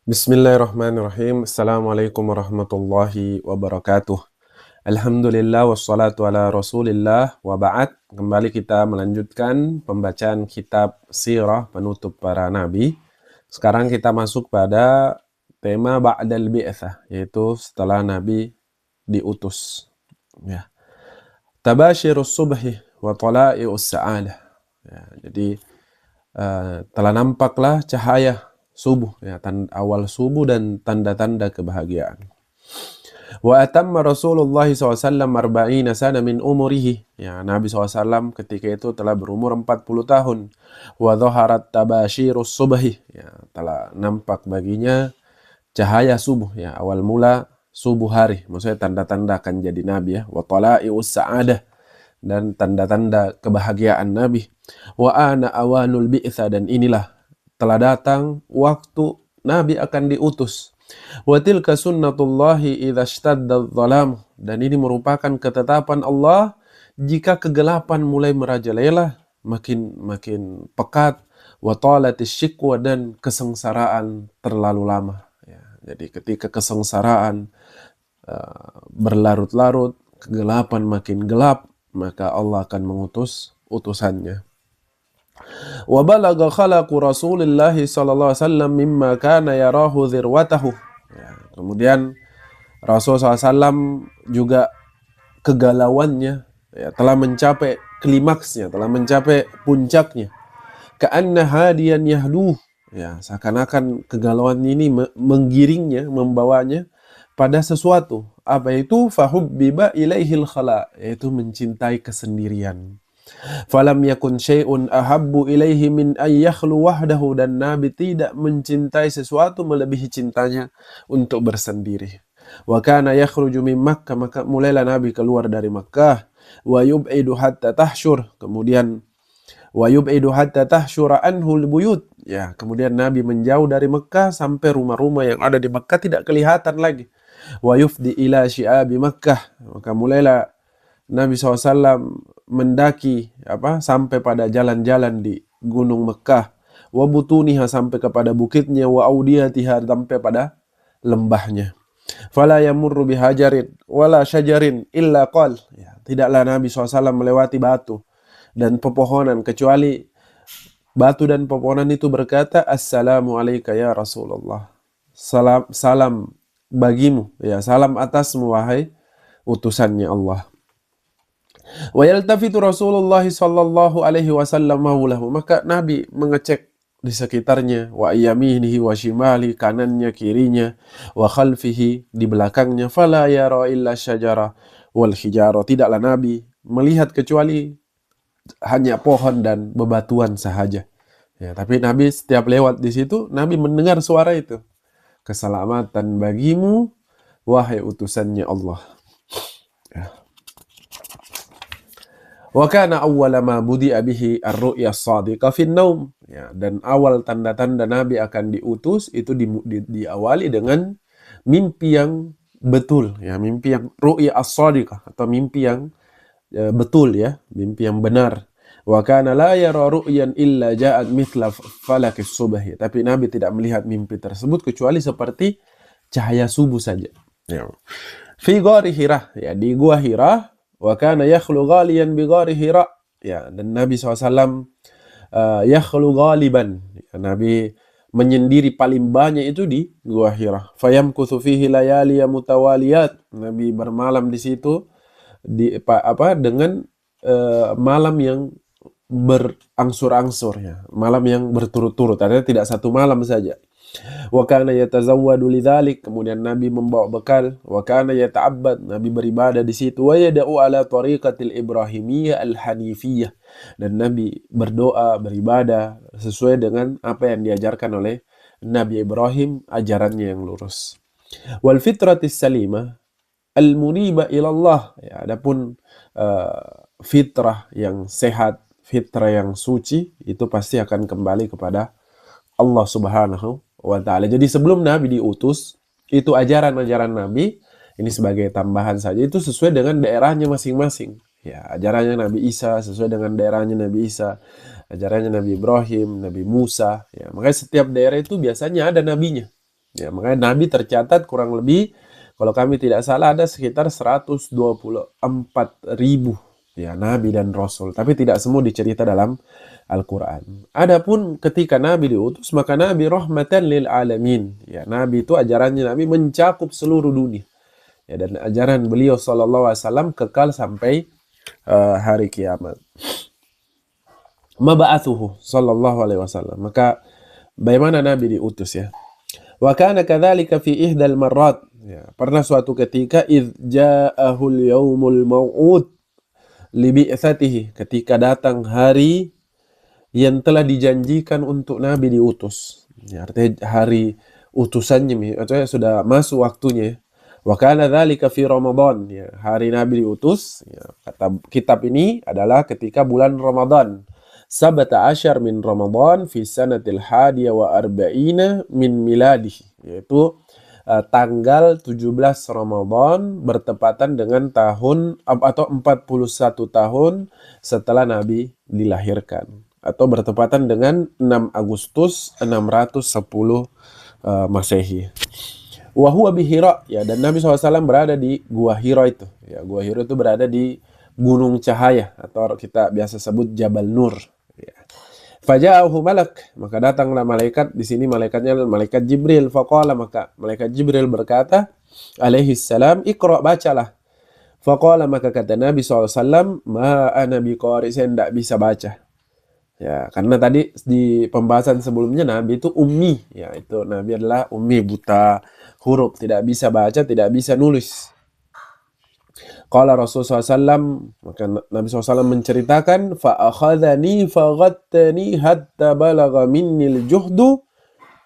Bismillahirrahmanirrahim. Assalamualaikum warahmatullahi wabarakatuh. Alhamdulillah wassalatu ala rasulillah wa ba'd. Kembali kita melanjutkan pembacaan kitab Sirah penutup para nabi. Sekarang kita masuk pada tema ba'dal bi'tsah, yaitu setelah nabi diutus. Ya. Tabashirus subhi wa tala'i'us sa'adah. Ya, jadi telah nampaklah cahaya subuh, ya, awal subuh dan tanda-tanda kebahagiaan. Wa atamma Rasulullah SAW arba'ina sana min umurihi. Ya, Nabi SAW ketika itu telah berumur 40 tahun. Wa dhaharat tabashirus subhi. Ya, telah nampak baginya cahaya subuh, ya, awal mula subuh hari. Maksudnya tanda-tanda akan jadi nabi, ya. Wa tala'i'us sa'adah, dan tanda-tanda kebahagiaan Nabi. Wa ana awanul bi'tsa, dan inilah telah datang waktu Nabi akan diutus. Wa tilka sunnatullahi idza ishtadda adh-dhalam, dan ini merupakan ketetapan Allah jika kegelapan mulai merajalela, makin pekat. Wa talatis syikwa, dan kesengsaraan terlalu lama. Ya, jadi ketika kesengsaraan berlarut-larut, kegelapan makin gelap, maka Allah akan mengutus utusannya. Wa balagha khalaqu Rasulillah sallallahu alaihi wasallam mimma kana yarahu dzirwatahu. Ya, kemudian Rasul SAW juga kegalauannya, ya, telah mencapai klimaksnya, telah mencapai puncaknya. Ka'anna hadiyan yahduh. Ya, seakan-akan kegalauan ini menggiringnya, membawanya pada sesuatu. Apa itu? Fahubbiba ilaihil khala, yaitu mencintai kesendirian. Falam yakun syai'un ahabbu ilaihi min ay yakhlu wahdahu, dan Nabi tidak mencintai sesuatu melebihi cintanya untuk bersendiri. Wa kana yakhruju min Makkah, maka mulailah Nabi keluar dari Makkah. Wa yub'idu hatta tahsyur, kemudian wa yub'idu hatta tahsyura anhu al-buyut. Ya, kemudian Nabi menjauh dari Makkah sampai rumah-rumah yang ada di Makkah tidak kelihatan lagi. Wa yufdi ila syi'abi Makkah, maka mulailah Nabi SAW mendaki sampai pada jalan-jalan di gunung Mekah. Wa butuniha, sampai kepada bukitnya. Wa audiyatiha, sampai pada lembahnya. Fala yamurru bihajarin wala syajarin illa qal. Ya, tidaklah Nabi SAW melewati batu dan pepohonan kecuali batu dan pepohonan itu berkata, Assalamu alayka ya Rasulullah. Salam bagimu, ya, salam atasmu wahai utusannya Allah. Wa yaltafitu Rasulullah sallallahu alaihi wasallam maulahu, maka Nabi mengecek di sekitarnya. Wa yaminihi wa shimali, kanannya kirinya. Wa khalfihi, di belakangnya. Fala yara illa syajara wal hijara, tidaklah Nabi melihat kecuali hanya pohon dan bebatuan sahaja. Ya, tapi Nabi setiap lewat di situ, Nabi mendengar suara itu. Keselamatan bagimu wahai utusannya Allah. Ya. Wa kana awwala ma budi'a bihi ar-ru'ya as-sadiqa fi an-naum. Ya, dan awal tanda-tanda Nabi akan diutus itu diawali dengan mimpi yang betul, ya, mimpi yang ru'ya as-sadiqah, atau mimpi yang betul, ya, mimpi yang benar. Wa kana la yara ru'yan illa ja'at mithla falakis subhi, tapi Nabi tidak melihat mimpi tersebut kecuali seperti cahaya subuh saja. Ya. Fi ghari Hira, ya, di gua Hira. Wa kana yakhlu ghaliyan bi ghari Hira, ya, dan Nabi SAW yakhlu ghaliban, ya, Nabi menyendiri paling banyak itu di gua Hira. Fayamkuthu fihi layali mutawaliyat, Nabi bermalam di situ dengan malam yang berangsur-angsur, ya, malam yang berturut-turut, artinya tidak satu malam saja. Wa kana yatazawwadu lidzalik, kemudian Nabi membawa bekal. Wa kana yata'abbad, Nabi beribadah di situ. Wa yad'u ala tariqatil ibrahimiyyah al-hanifiyah, dan Nabi berdoa, beribadah sesuai dengan apa yang diajarkan oleh Nabi Ibrahim, ajarannya yang lurus. Wal fitratis salimah al-muniba ilallah, ya, adapun fitrah yang sehat, fitrah yang suci, itu pasti akan kembali kepada Allah Subhanahu wa ta'ala. Jadi sebelum Nabi diutus, itu ajaran-ajaran Nabi, ini sebagai tambahan saja, itu sesuai dengan daerahnya masing-masing. Ya, ajarannya Nabi Isa sesuai dengan daerahnya Nabi Isa, ajarannya Nabi Ibrahim, Nabi Musa. Ya, makanya setiap daerah itu biasanya ada nabinya. Ya, makanya Nabi tercatat kurang lebih, kalau kami tidak salah, ada sekitar 124.000 ya Nabi dan Rasul. Tapi tidak semua dicerita dalam Al-Quran. Adapun ketika Nabi diutus, maka Nabi rahmatan lil alamin. Ya, Nabi itu ajarannya Nabi mencakup seluruh dunia. Ya, dan ajaran beliau sallallahu alaihi wasallam kekal sampai hari kiamat. Maba'athuhu sallallahu alaihi wasallam. Maka bagaimana Nabi diutus ya? Wa kana kadzalika fi ihdal marrat. Ya, pernah suatu ketika idz ja'ahul yaumul mau'ud li bi'tsatihi, ketika datang hari yang telah dijanjikan untuk Nabi diutus. Ya, artinya hari utusannya, artinya sudah masuk waktunya. Wa kana dzalika fi Ramadan. Ya, hari Nabi diutus, ya, kata kitab ini adalah ketika bulan Ramadan. Sabata asyar min Ramadan fi sanatil hadiya wa arba'ina min miladih, yaitu tanggal 17 Ramadan bertepatan dengan tahun atau 41 tahun setelah Nabi dilahirkan, atau bertepatan dengan 6 Agustus 610 Masehi. Wa huwa bi Hira, ya, dan Nabi SAW berada di Gua Hira itu. Ya, Gua Hira itu berada di Gunung Cahaya, atau kita biasa sebut Jabal Nur. Ya. Faja'ahu malak, maka datanglah malaikat. Di sini malaikatnya malaikat Jibril. Faqala, maka malaikat Jibril berkata, alaihi salam, iqra, bacalah. Faqala, maka kata Nabi SAW, ma ana biqari, saya tidak bisa baca. Ya, karena tadi di pembahasan sebelumnya Nabi itu ummi, ya, itu Nabi adalah ummi, buta huruf, tidak bisa baca, tidak bisa nulis. Qala Rasulullah SAW, maka Nabi SAW menceritakan, fa'akhadhani faghattani hatta balagha minnil juhdu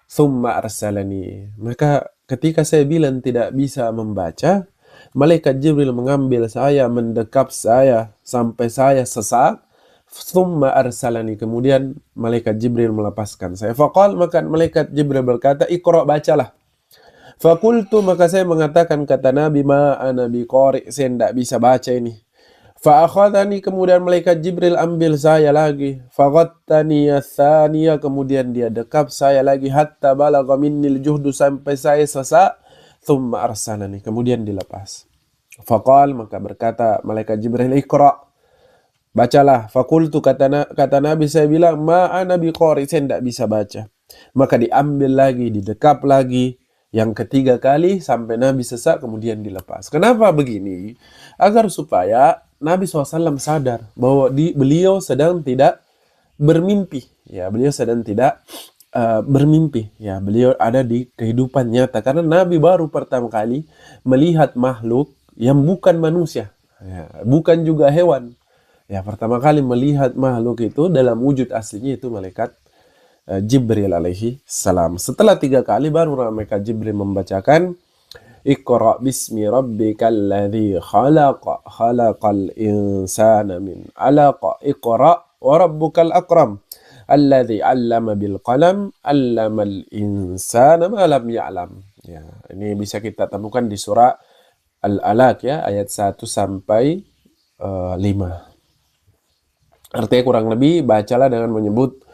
thumma arsalani. Maka ketika saya bilang tidak bisa membaca, malaikat Jibril mengambil saya, mendekap saya sampai saya sesak. Thumma arsalani, kemudian malaikat Jibril melepaskan saya. Faqal, maka malaikat Jibril berkata, iqra, bacalah. Fakultu, maka saya mengatakan, kata Nabi, ma ana biqari, saya tidak bisa baca ini. Fa'akhadhani, kemudian malaikat Jibril ambil saya lagi. Faghattani athaniya, kemudian dia dekap saya lagi. Hatta balagha minnil juhdu, sampai saya sesak. Thumma arsalani, kemudian dilepas. Faqal, maka berkata malaikat Jibril, iqra, bacalah. Fakultu, kata Nabi, saya bilang, ma ana biqari, saya tidak bisa baca. Maka diambil lagi, didekap lagi, yang ketiga kali sampai Nabi sesak, kemudian dilepas. Kenapa begini? Agar supaya Nabi SAW sadar bahwa beliau sedang tidak bermimpi. Ya, beliau sedang tidak bermimpi. Ya, beliau ada di kehidupan nyata. Karena Nabi baru pertama kali melihat makhluk yang bukan manusia, ya, bukan juga hewan. Ya, pertama kali melihat makhluk itu dalam wujud aslinya itu malaikat Jibril alaihi salam. Setelah 3 kali baru malaikat Jibril membacakan, Iqra bismi rabbikal ladzi khalaq, khalaqal insana min 'alaq, Iqra wa rabbukal akram, alladzi 'allama bil qalam, 'allamal insana ma lam ya'lam. Ya, ini bisa kita temukan di surah Al-Alaq, ya, ayat 1 sampai 5. Artinya kurang lebih, bacalah dengan menyebut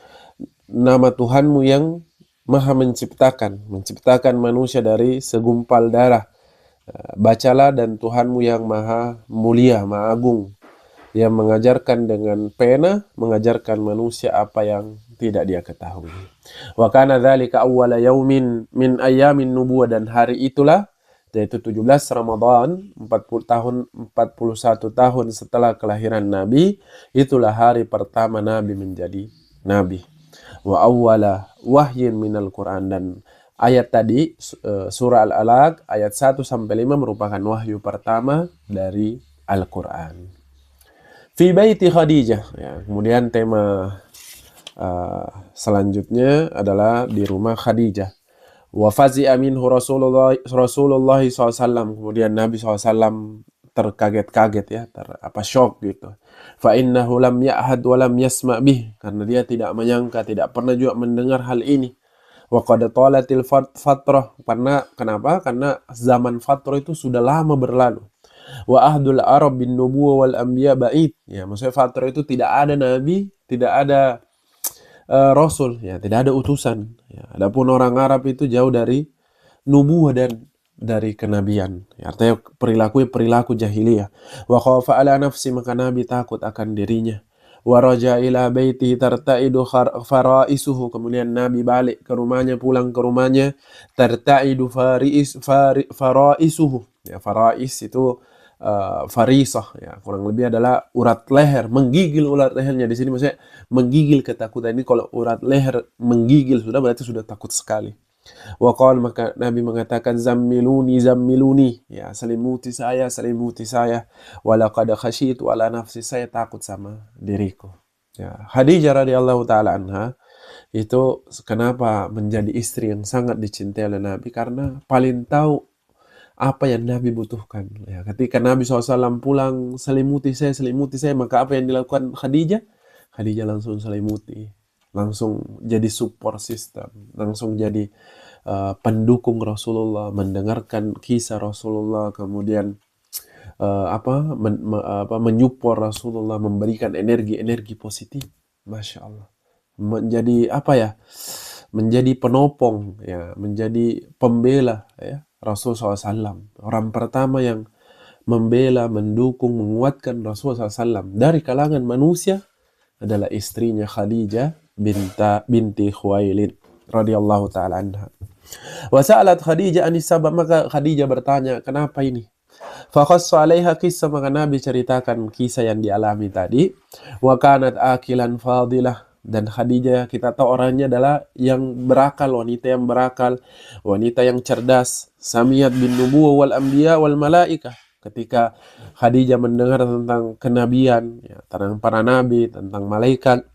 nama Tuhanmu yang maha menciptakan manusia dari segumpal darah. Bacalah, dan Tuhanmu yang maha mulia, maha agung, yang mengajarkan dengan pena, mengajarkan manusia apa yang tidak dia ketahui. Wa kana dzalika awwala yaumin min ayyamin nubuwah, dan hari itulah, yaitu 17 Ramadan, 41 tahun setelah kelahiran Nabi, itulah hari pertama Nabi menjadi Nabi. Wa awwala wahyin minal Quran, dan ayat tadi surah Al-Alaq ayat 1 sampai 5 merupakan wahyu pertama dari Al-Quran. Fi baiti Khadijah, ya, kemudian tema selanjutnya adalah di rumah Khadijah. Wa fazi'a minhu Rasulullah SAW, kemudian Nabi SAW terkaget-kaget, ya, shock gitu. Fa innahu lam ya'had wa lam yasma' bih, karena dia tidak menyangka, tidak pernah juga mendengar hal ini. Wa qad talatil fatrah, kenapa? Karena zaman fatrah itu sudah lama berlalu. Wa ahdul arab bin nubuwah wal anbiya ba'id, ya, maksudnya fatrah itu tidak ada nabi, tidak ada rasul, ya, tidak ada utusan. Ya, adapun orang Arab itu jauh dari nubuwah dan dari kenabian. Artinya perilaku jahiliyah. Wa khafa ala nafsi, maka Nabi takut akan dirinya. Wa raja ila baiti tarta'idu faraisuhu, kemudian Nabi balik ke rumahnya, pulang ke rumahnya, tarta'idu faraisuhu. Ya, farais itu farisah, ya, kurang lebih adalah urat leher, menggigil urat lehernya. Di sini maksudnya menggigil ketakutan. Ini kalau urat leher menggigil sudah berarti sudah takut sekali. Waqal, maka Nabi mengatakan zammiluni zammiluni, ya, selimuti saya, walaqad khasyitu ala nafsi, saya takut sama diriku. Ya, Khadijah radhiyallahu taala anha itu kenapa menjadi istri yang sangat dicintai oleh Nabi, karena paling tahu apa yang Nabi butuhkan. Ya, ketika Nabi SAW pulang, selimuti saya, maka apa yang dilakukan Khadijah? Khadijah langsung selimuti, langsung jadi support system, langsung jadi pendukung Rasulullah, mendengarkan kisah Rasulullah, kemudian menyupport Rasulullah, memberikan energi positif. Masya Allah, menjadi menjadi penopong, ya, menjadi pembela, ya, Rasul SAW. Orang pertama yang membela, mendukung, menguatkan Rasul SAW dari kalangan manusia adalah istrinya Khadijah binti Khuwailid radhiyallahu taala anha. Wa sa'alat Khadijah anis sabab, maka Khadijah bertanya, kenapa ini? Fa khassa 'alaiha kisah, maka Nabi ceritakan kisah yang dialami tadi. Wa kanat akilan fadilah, dan Khadijah kita tahu orangnya adalah yang berakal, wanita yang berakal, wanita yang cerdas. Samiyat bin nubuwah wal anbiya wal malaikah. Ketika Khadijah mendengar tentang kenabian, ya, tentang para nabi, tentang malaikat.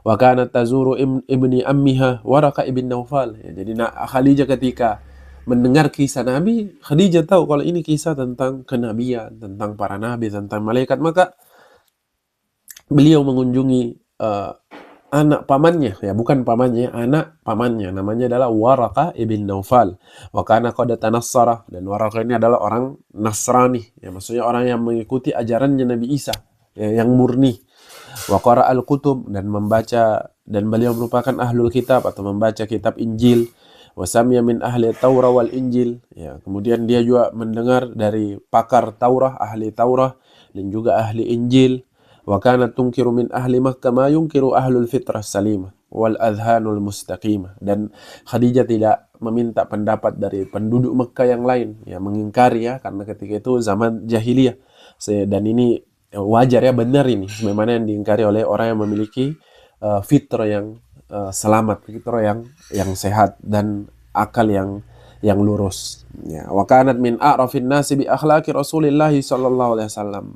Wa kanat tazuru ibni ammiha Waraqah ibn Naufal. Ya, jadi Khadijah ketika mendengar kisah Nabi, Khadijah tahu kalau ini kisah tentang kenabian, tentang para nabi, tentang malaikat, maka beliau mengunjungi anak pamannya, ya, bukan pamannya, anak pamannya, namanya adalah Waraqah ibn Naufal. Wa kana qad tanassara, dan Waraqah ini adalah orang Nasrani, ya, maksudnya orang yang mengikuti ajarannya Nabi Isa, ya, yang murni. Wa qara al-kutub, dan membaca, dan beliau merupakan ahlul kitab atau membaca kitab Injil. Wa samia min ahli Taurah wal Injil, ya, kemudian dia juga mendengar dari pakar Taurah, ahli Taurah, dan juga ahli Injil. Wa kanat tunkiru min ahli Makkah ma yunkiru ahlul fitrah salimah wal adhanul mustaqimah, dan Khadijah tidak meminta pendapat dari penduduk Mekah yang lain, ya, mengingkari, ya, karena ketika itu zaman jahiliyah, dan ini wajar, ya, benar ini sebagaimana yang diingkari oleh orang yang memiliki fitrah yang selamat, fitrah yang sehat, dan akal yang lurus, ya. Wa kanat min a'rafin nasi bi akhlaqi Rasulillah sallallahu alaihi wasallam,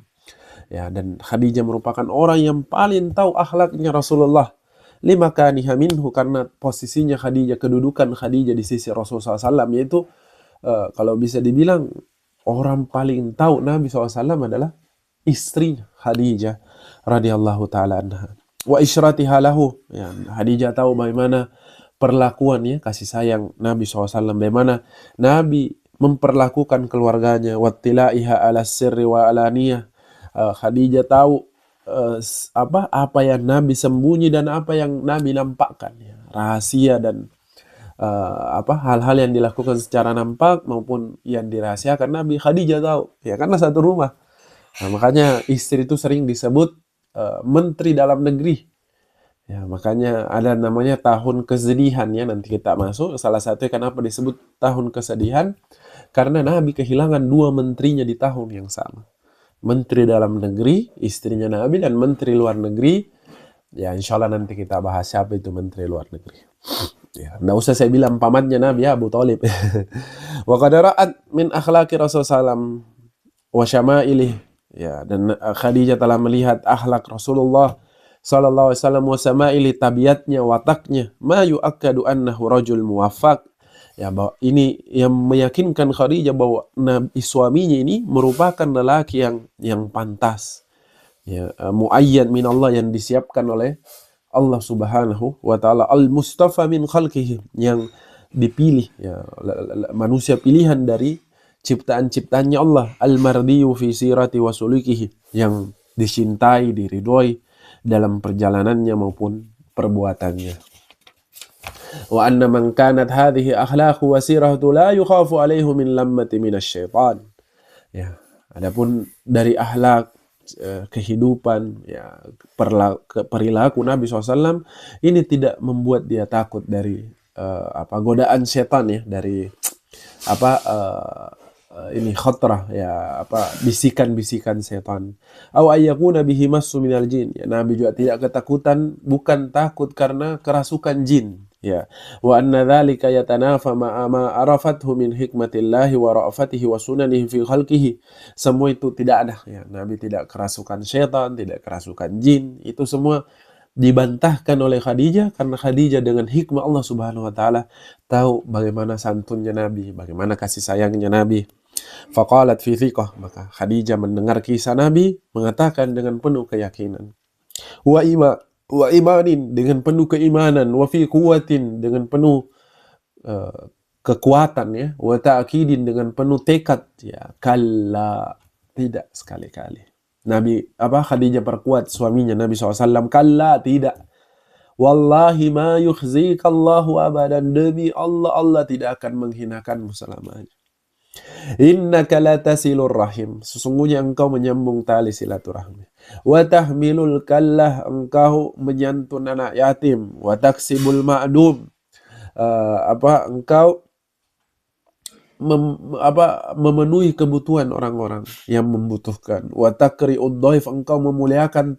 ya, dan Khadijah merupakan orang yang paling tahu akhlaknya Rasulullah, lima kaniha minhu, karena posisinya Khadijah, kedudukan Khadijah di sisi Rasulullah SAW, yaitu kalau bisa dibilang orang paling tahu Nabi SAW adalah istrinya Khadijah radhiyallahu taala anha. Wa isyratiha lahu, ya, Khadijah tahu bagaimana perlakuannya, kasih sayang Nabi SAW, bagaimana Nabi memperlakukan keluarganya. Wattilaiha ala sirri wa alaniyah, Khadijah tahu apa yang Nabi sembunyi dan apa yang Nabi nampakkan, ya, rahasia dan hal-hal yang dilakukan secara nampak maupun yang dirahasiakan Nabi, Khadijah tahu, ya, karena satu rumah. Nah, makanya istri itu sering disebut menteri dalam negeri, ya, makanya ada namanya tahun kesedihan, ya, nanti kita masuk. Salah satunya kenapa disebut tahun kesedihan, karena Nabi kehilangan dua menterinya di tahun yang sama. Menteri dalam negeri, istrinya Nabi, dan menteri luar negeri. Ya, insya Allah nanti kita bahas siapa itu menteri luar negeri. Ya, nggak usah saya bilang pamannya Nabi, ya, Abu Thalib. Wa qad ra'at min akhlaqi Rasulullah wa syama'ilih, ya, dan Khadijah telah melihat akhlak Rasulullah sallallahu alaihi wasallam wa sama'ili, tabiatnya, wataknya, ma yu'akkadu annahu rajul muwaffaq, ya, bahwa ini yang meyakinkan Khadijah bahwa suaminya ini merupakan lelaki yang pantas, ya, muayyan min Allah, yang disiapkan oleh Allah Subhanahu wa taala, al-mustafa min khalqihi, yang dipilih, ya, manusia pilihan dari ciptaan-ciptaannya Allah, al-mardiyu fi sirati wa sulukihi, yang dicintai, diridhoi dalam perjalanannya maupun perbuatannya. Wa anna man kanat hadhihi akhlaqu wa siratu la yukhafu alaihi min lammati minasyaitan. Ya, adapun dari akhlak, kehidupan, ya, perilaku Nabi SAW ini tidak membuat dia takut dari godaan setan, ya, dari ini khatrah, ya, bisikan-bisikan setan. Aw ayyakuna bihi massu minal jin. Ya, Nabi juga tidak ketakutan, bukan takut karena kerasukan jin, ya. Wa anna dzalika yatanafa ma arafathu min hikmatillahi wa ra'afatihi wa sunanihi fi khalqihi. Semua itu tidak ada, ya. Nabi tidak kerasukan setan, tidak kerasukan jin. Itu semua dibantahkan oleh Khadijah karena Khadijah dengan hikmah Allah Subhanahu wa taala tahu bagaimana santunnya Nabi, bagaimana kasih sayangnya Nabi. Faqalat fi thiqah, maka Khadijah mendengar kisah Nabi mengatakan dengan penuh keyakinan. Wa imanin, dengan penuh keimanan, wa fi quwwatin, dengan penuh kekuatan, ya, wa ta'kidin, dengan penuh tekad, ya, kalla, tidak sekali-kali. Khadijah perkuat suaminya Nabi SAW, kalla, tidak. Wallahi ma yukhzikallahu abadan, demi Allah, Allah tidak akan menghinakanmu selamanya. Innaka latasilur rahim, sesungguhnya engkau menyambung tali silaturahmi. Wa tahmilul kallah, engkau menyantun anak yatim. Wa taksibul ma'dum, engkau memenuhi kebutuhan orang-orang yang membutuhkan. Wa takri'ud dhaif, engkau memuliakan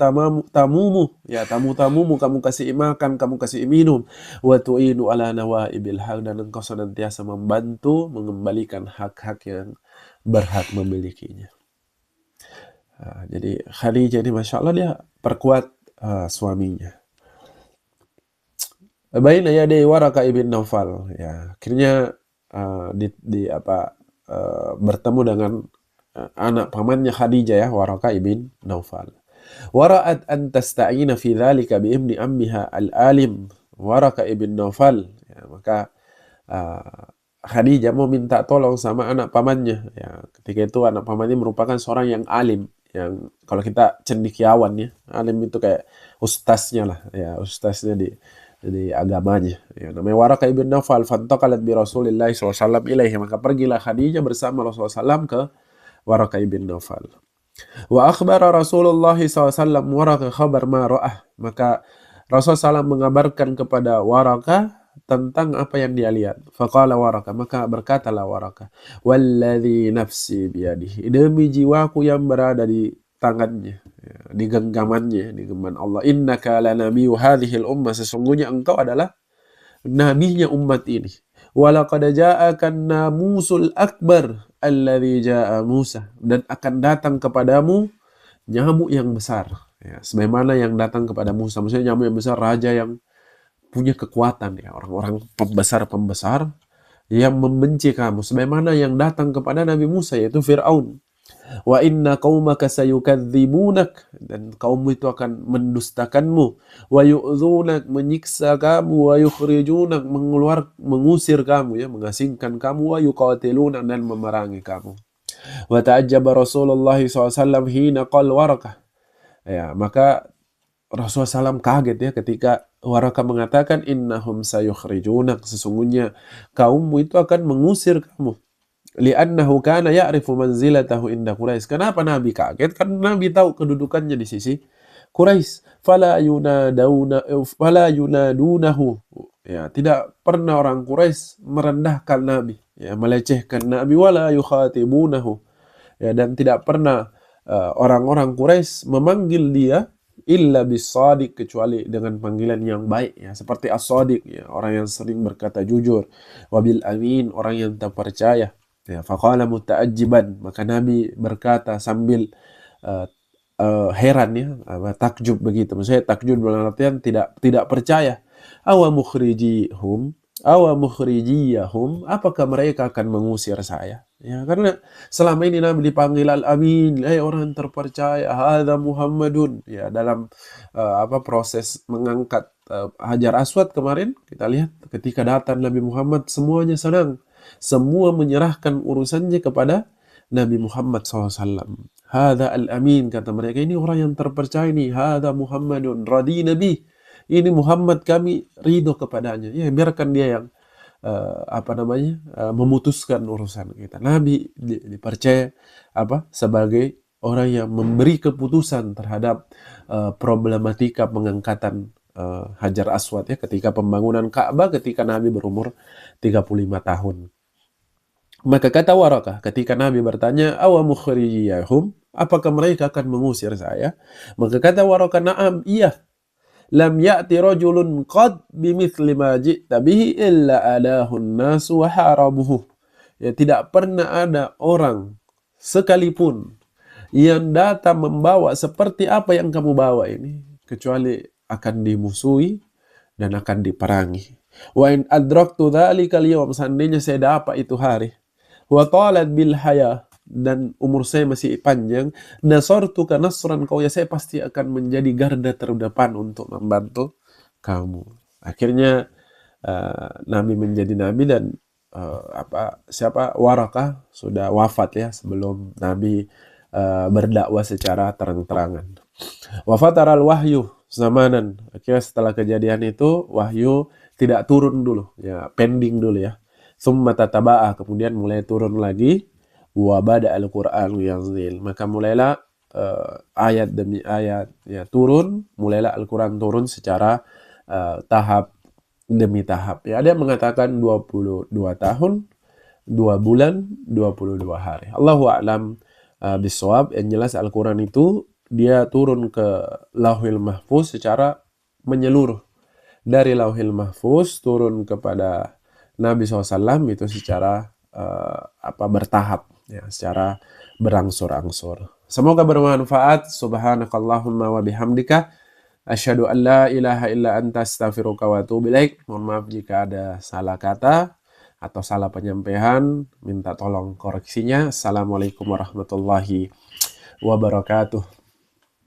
tamumu, ya, tamu-tamumu kamu kasih makan, kamu kasih minum. Wa tu'inu ala nawaibil haq, dan engkau senantiasa membantu mengembalikan hak-hak yang berhak memilikinya. Jadi Khadijah ini Masya Allah dia perkuat suaminya. Baina yaday Waraqah ibn Naufal, ya, akhirnya bertemu dengan anak pamannya Khadijah, ya, Waraqah ibn Naufal. Wara'at an tasta'ina fi dzalika bi ibni ammiha al-alim Waraqah ibn Naufal, ya, maka Khadijah mau minta tolong sama anak pamannya, ya. Ketika itu anak pamannya merupakan seorang yang alim, yang kalau kita cendekiawan, ya, alim itu kayak ustaznya lah, ya, ustaznya di agamanya, ya, namanya Waraqah ibn Naufal. Fantaqalat bi Rasulillah SAW ilaihi, maka pergilah Khadijah bersama Rasulullah SAW ke Waraqah ibn Naufal. Wa akhbara Rasulullah SAW Waraqah khabar ma ra'ah, maka Rasulullah SAW mengabarkan kepada Waraqah tentang apa yang dia lihat. Faqala Waraqah, maka berkatalah Waraqah, walladzi nafsi biyadihi, demi jiwaku yang berada di tangannya, ya, di genggamannya, di genggaman Allah. Innaka lanabiyyu hadhil ummah, sesungguhnya engkau adalah nabinya umat ini. Walaqad ja'akan namusul akbar alladzi ja'a Musa, dan akan datang kepadamu nyamuk yang besar, ya, sebagaimana yang datang kepada Musa. Maksudnya nyamuk yang besar, raja yang punya kekuatan, ya, orang-orang pembesar-pembesar yang membenci kamu, sebagaimana yang datang kepada Nabi Musa, yaitu Fir'aun. Wa inna qaumaka sayukadzibunak, dan kaummu itu akan mendustakanmu. Wa yu'dzunak, menyiksa kamu. Wa yukhrijunak, mengusir kamu, ya, mengasingkan kamu. Wa yuqatilunak, dan memerangi kamu. Wa ta'ajjaba Rasulullah SAW hina qal Waraqah, ya, maka Rasulullah SAW kaget, ya, ketika Waraqah mengatakan innahum sayukhrijunak, sesungguhnya kaummu itu akan mengusir kamu. Li'annahu kana ya'rifu manzilatahu inda Quraisy. Kenapa Nabi kaget? Karena Nabi tahu kedudukannya di sisi Quraisy. Fala yunadunahu, ya, tidak pernah orang Quraisy merendahkan Nabi, ya, melecehkan Nabi. Wala yukhatibunahu, ya, dan tidak pernah orang-orang Quraisy memanggil dia illa bis-shadiq, kecuali dengan panggilan yang baik, ya, seperti as-shadiq, ya, orang yang sering berkata jujur. Wabil amin, orang yang terpercaya. Ya, faqala muta'ajjiban, maka Nabi berkata sambil heran, ya, takjub begitu. Maksudnya takjub dalam artian tidak percaya. Awa mukhrijiyahum, apakah mereka akan mengusir saya? Ya, karena selama ini Nabi dipanggil al-amin, orang terpercaya, hadza Muhammadun, ya, dalam proses mengangkat Hajar Aswad kemarin kita lihat ketika datang Nabi Muhammad semuanya senang. Semua menyerahkan urusannya kepada Nabi Muhammad SAW. Hadza al-amin, kata mereka, ini orang yang terpercaya nih. Hadza Muhammadun radina bih, ini Muhammad kami ridho kepadanya. Ya biarkan dia yang memutuskan urusan kita. Nabi dipercaya sebagai orang yang memberi keputusan terhadap problematika pengangkatan Hajar Aswad ya ketika pembangunan Ka'bah ketika Nabi berumur 35 tahun. Maka kata Warakah ketika Nabi bertanya, "Awa mukhrijiyahum?" Apakah mereka akan mengusir saya? Maka kata Warakah, "Na'am, iya. Lam ya'ti rajulun qad bimithli ma ji'ta bihi illa alahun nasu wa harabuhu." Ya, tidak pernah ada orang sekalipun yang datang membawa seperti apa yang kamu bawa ini kecuali akan dimusuhi dan akan diperangi. Wa in adraktu dzalika al-yawm, seandainya saya dapat itu hari, wa talat bil haya, dan umur saya masih panjang, nasartuka nasran qawiya, saya pasti akan menjadi garda terdepan untuk membantu kamu. Akhirnya Nabi menjadi nabi dan Warakah sudah wafat ya sebelum Nabi berdakwah secara terang-terangan. Wafat al wahyu zamanan. Akhirnya setelah kejadian itu wahyu tidak turun dulu ya, pending dulu ya. Summa tataba'ah, kemudian mulai turun lagi. Wa bada al-Qur'an yanzil, maka mulailah ayat demi ayat ya turun, mulailah Al-Qur'an turun secara tahap demi tahap. Ya, ada yang mengatakan 22 tahun, 2 bulan, 22 hari. Allahu a'lam bisawab. Yang jelas Al-Qur'an itu dia turun ke Lauhil Mahfuz secara menyeluruh. Dari Lauhil Mahfuz turun kepada Nabi SAW itu secara bertahap ya, secara berangsur-angsur. Semoga bermanfaat. Subhanakallahumma wa bihamdika asyhadu an la ilaha illa anta astaghfiruka wa atubu ilaik. Mohon maaf jika ada salah kata atau salah penyampaian, minta tolong koreksinya. Assalamualaikum warahmatullahi wabarakatuh.